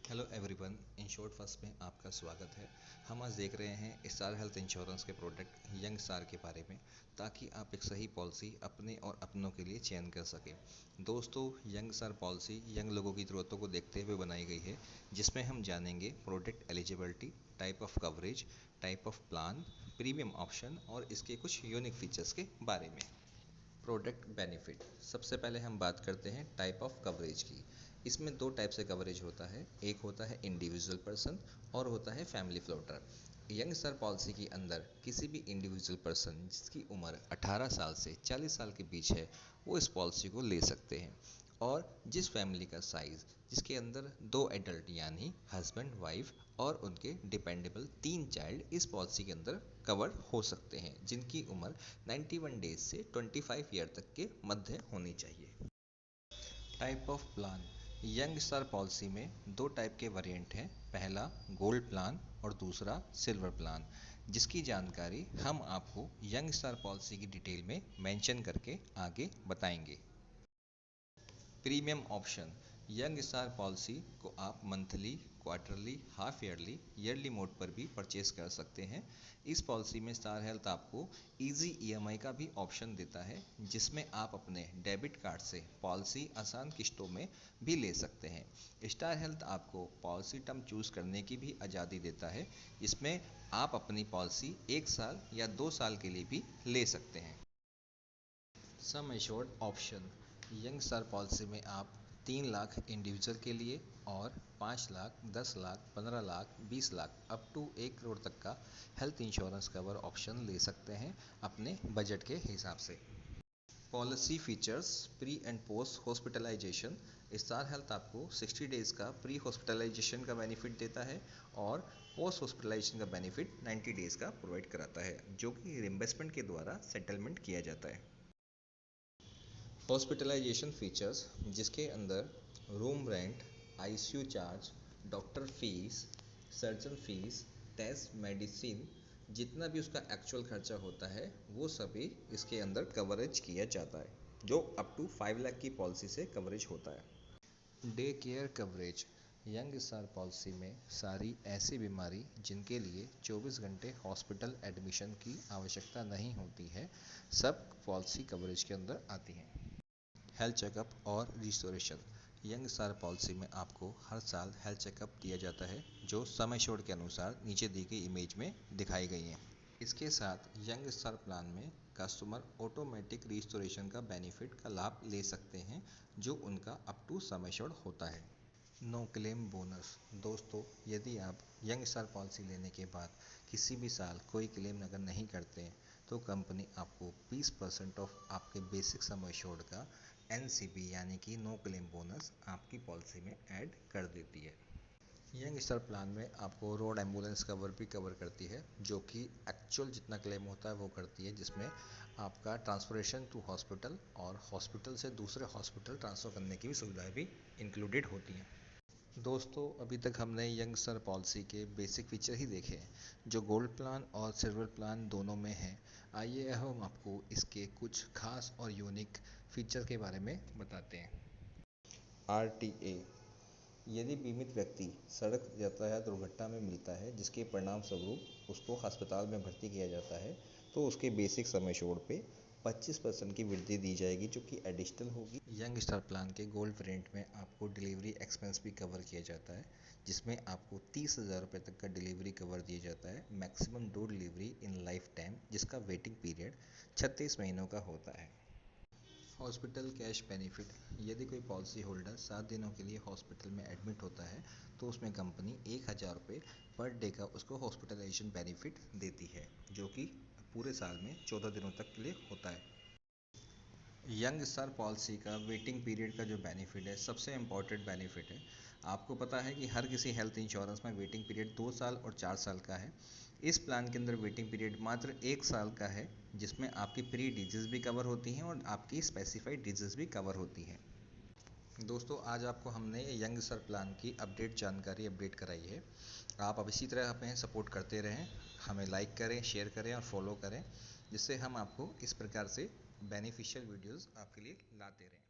Hello everyone, in short first में आपका स्वागत है। हम आज देख रहे हैं स्टार हेल्थ इंश्योरेंस के प्रोडक्ट यंग स्टार के बारे में, ताकि आप एक सही पॉलिसी अपने और अपनों के लिए चयन कर सकें। दोस्तों, यंग स्टार पॉलिसी यंग लोगों की ज़रूरतों को देखते हुए बनाई गई है, जिसमें हम जानेंगे product eligibility, type of coverage, type of plan, premium option और इसके कुछ यूनिक फीचर्स के बारे में। Product benefit. सबसे पहले हम बात करते हैं टाइप ऑफ कवरेज की। इसमें दो टाइप से कवरेज होता है, एक होता है इंडिविजुअल पर्सन और होता है family floater. Young star policy के अंदर किसी भी इंडिविजुअल पर्सन जिसकी उम्र 18 साल से 40 साल के बीच है, वो इस पॉलिसी को ले सकते हैं। और जिस फैमिली का साइज़ जिसके अंदर दो एडल्ट यानी हस्बैंड वाइफ और उनके डिपेंडेबल 3 चाइल्ड इस पॉलिसी के अंदर कवर हो सकते हैं, जिनकी उम्र 91 डेज से 25 ईयर तक के मध्य होनी चाहिए। Type of plan. Young star policy में दो टाइप के वेरिएंट हैं, पहला गोल्ड प्लान और दूसरा सिल्वर प्लान, जिसकी जानकारी हम आपको यंग स्टार पॉलिसी की डिटेल में मेंशन करके आगे बताएंगे। Premium option. Young star policy को आप monthly, quarterly, half yearly, yearly mode पर भी परचेज कर सकते हैं। इस पॉलिसी में स्टार हेल्थ आपको इजी ईएमआई का भी ऑप्शन देता है, जिसमें आप अपने डेबिट कार्ड से पॉलिसी आसान किस्तों में भी ले सकते हैं। स्टार हेल्थ आपको पॉलिसी टर्म चूज़ करने की भी आज़ादी देता है, जिसमें आप अपनी पॉलिसी 1 साल या 2 साल के लिए भी ले सकते हैं। Sum assured option. Young star policy में आप 3 लाख इंडिविजुअल के लिए और 5 लाख, 10 लाख, 15 लाख, 20 लाख अप टू 1 करोड़ तक का हेल्थ इंश्योरेंस कवर ऑप्शन ले सकते हैं अपने बजट के हिसाब से। Policy features. Pre and post hospitalization. Star health आपको 60 डेज़ का प्री हॉस्पिटलाइजेशन का बेनिफिट देता है और पोस्ट हॉस्पिटलाइजेशन का बेनिफिट 90 डेज़ का प्रोवाइड कराता है, जो कि रिम्बर्समेंट के द्वारा सेटलमेंट किया जाता है। हॉस्पिटलाइजेशन फीचर्स, जिसके अंदर room rent, ICU charge, doctor fees, surgeon fees, test, medicine, जितना भी उसका एक्चुअल खर्चा होता है वो सभी इसके अंदर कवरेज किया जाता है, जो अप टू 5 लाख की पॉलिसी से कवरेज होता है। Day care coverage. Young star policy में सारी ऐसी बीमारी जिनके लिए 24 घंटे हॉस्पिटल एडमिशन की आवश्यकता नहीं होती है, सब पॉलिसी कवरेज के अंदर आती हैं। हेल्थ चेकअप और रिस्टोरेशन। यंग स्टार पॉलिसी में आपको हर साल हेल्थ चेकअप दिया जाता है, जो समय छोड़ के अनुसार नीचे दी गई इमेज में दिखाई गई है। इसके साथ यंग स्टार प्लान में कस्टमर ऑटोमेटिक रिस्टोरेशन का बेनिफिट का लाभ ले सकते हैं, जो उनका अप टू समय छोड़ होता है। No claim bonus. दोस्तों, यदि आप यंग स्टार पॉलिसी लेने के बाद किसी भी साल कोई क्लेम अगर नहीं करते हैं, तो कंपनी आपको 20% ऑफ आपके बेसिक सम एश्योर्ड का एनसीबी यानी कि नो क्लेम बोनस आपकी पॉलिसी में ऐड कर देती है। यंग स्टार प्लान में आपको रोड एम्बुलेंस कवर भी कवर करती है, जो कि एक्चुअल जितना क्लेम होता है वो करती है, जिसमें आपका ट्रांसपोर्टेशन टू हॉस्पिटल और हॉस्पिटल से दूसरे हॉस्पिटल ट्रांसफ़र करने की भी सुविधाएं भी इंक्लूडेड होती हैं। दोस्तों, अभी तक हमने यंग स्टार पॉलिसी के बेसिक फीचर ही देखे हैं, जो गोल्ड प्लान और सिल्वर प्लान दोनों में हैं। आइए हम आपको इसके कुछ खास और यूनिक फीचर के बारे में बताते हैं। आरटीए। यदि बीमित व्यक्ति सड़क यातायात दुर्घटना में मिलता है, जिसके परिणाम स्वरूप उसको अस्पताल में भर्ती किया जाता है, तो उसके बेसिक सम एश्योर्ड पे 25% की वृद्धि दी जाएगी, जो कि एडिशनल होगी। यंग स्टार प्लान के गोल्ड वेरिएंट में आपको डिलीवरी एक्सपेंस भी कवर किया जाता है, जिसमें आपको 30,000 रुपये तक का डिलीवरी कवर दिया जाता है, maximum 2 delivery in life time, जिसका वेटिंग पीरियड 36 महीनों का होता है। Hospital cash benefit. यदि कोई पॉलिसी होल्डर 7 दिनों के लिए हॉस्पिटल में एडमिट होता है, तो उसमें कंपनी 1,000 रुपये पर डे का उसको हॉस्पिटलाइजेशन बेनिफिट देती है, जो कि पूरे साल में 14 दिनों तक के लिए होता है। यंग स्टार पॉलिसी का वेटिंग पीरियड का जो बेनिफिट है, सबसे इम्पॉर्टेंट बेनिफिट है। आपको पता है कि हर किसी हेल्थ इंश्योरेंस में वेटिंग पीरियड 2 साल और 4 साल का है। इस प्लान के अंदर वेटिंग पीरियड मात्र 1 साल का है, जिसमें आपकी प्री डिजीज़ भी कवर होती हैं और आपकी स्पेसिफाइड डिजीज़ भी कवर होती हैं। दोस्तों, आज आपको हमने यंग स्टार प्लान की जानकारी अपडेट कराई है। आप अब इसी तरह हमें सपोर्ट करते रहें, हमें लाइक करें, शेयर करें और फॉलो करें, जिससे हम आपको इस प्रकार से बेनिफिशियल वीडियोस आपके लिए लाते रहें।